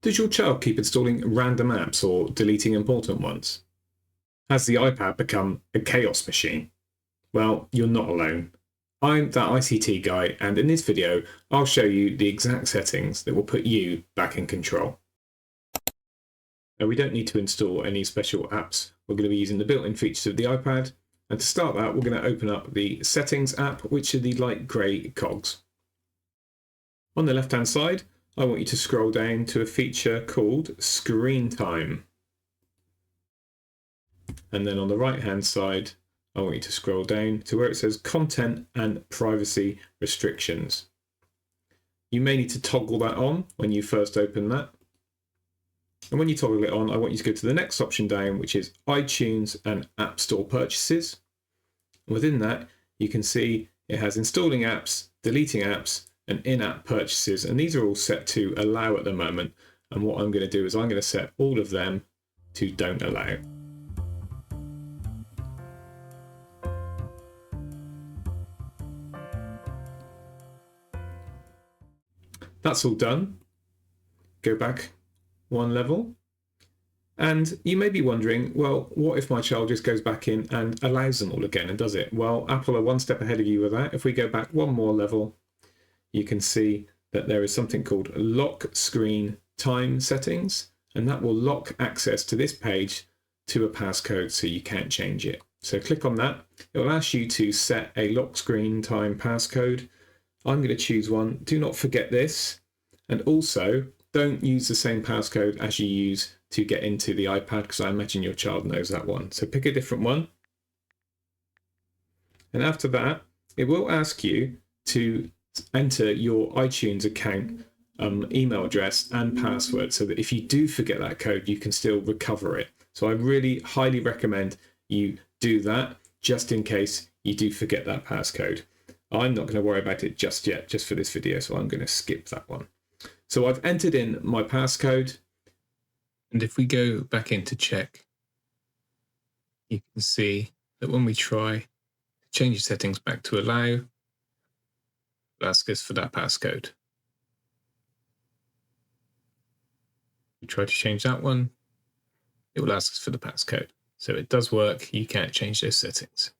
Does your child keep installing random apps or deleting important ones? Has the iPad become a chaos machine? Well, you're not alone. I'm that ICT guy, and in this video, I'll show you the exact settings that will put you back in control. Now, we don't need to install any special apps. We're going to be using the built-in features of the iPad. And to start that, we're going to open up the Settings app, which are the light grey cogs. On the left-hand side, I want you to scroll down to a feature called Screen Time. And then on the right-hand side, I want you to scroll down to where it says Content and Privacy Restrictions. You may need to toggle that on when you first open that. And when you toggle it on, I want you to go to the next option down, which is iTunes and App Store purchases. Within that, you can see it has installing apps, deleting apps, and in-app purchases. And these are all set to allow at the moment. And what I'm going to do is I'm going to set all of them to don't allow. That's all done. Go back one level. And you may be wondering, well, what if my child just goes back in and allows them all again and does it? Well, Apple are one step ahead of you with that. If we go back one more level, you can see that there is something called lock screen time settings, and that will lock access to this page to a passcode so you can't change it. So click on that. It will ask you to set a lock screen time passcode. I'm going to choose one. Do not forget this. And also, don't use the same passcode as you use to get into the iPad, because I imagine your child knows that one. So pick a different one. And after that, it will ask you to enter your iTunes account email address and password, so that if you do forget that code, you can still recover it. So I really highly recommend you do that, just in case you do forget that passcode. I'm not going to worry about it just yet, just for this video, so I'm going to skip that one. So I've entered in my passcode. And if we go back in to check, you can see that when we try to change the settings back to allow, it'll ask us for that passcode. We try to change that one, it will ask us for the passcode. So it does work, you can't change those settings.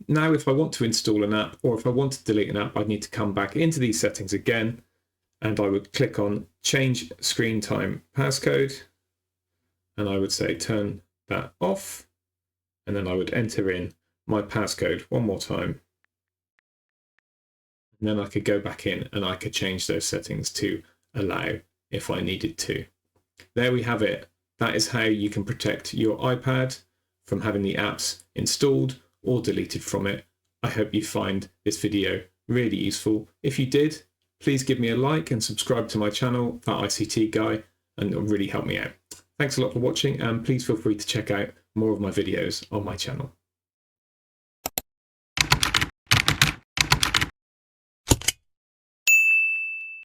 Now, if I want to install an app, or if I want to delete an app, I'd need to come back into these settings again, and I would click on Change Screen Time Passcode, and I would say turn that off, and then I would enter in my passcode one more time. And then I could go back in and I could change those settings to allow if I needed to. There we have it. That is how you can protect your iPad from having the apps installed or deleted from it. I hope you find this video really useful. If you did, please give me a like and subscribe to my channel, That ICT Guy, and it'll really help me out. Thanks a lot for watching, and please feel free to check out more of my videos on my channel.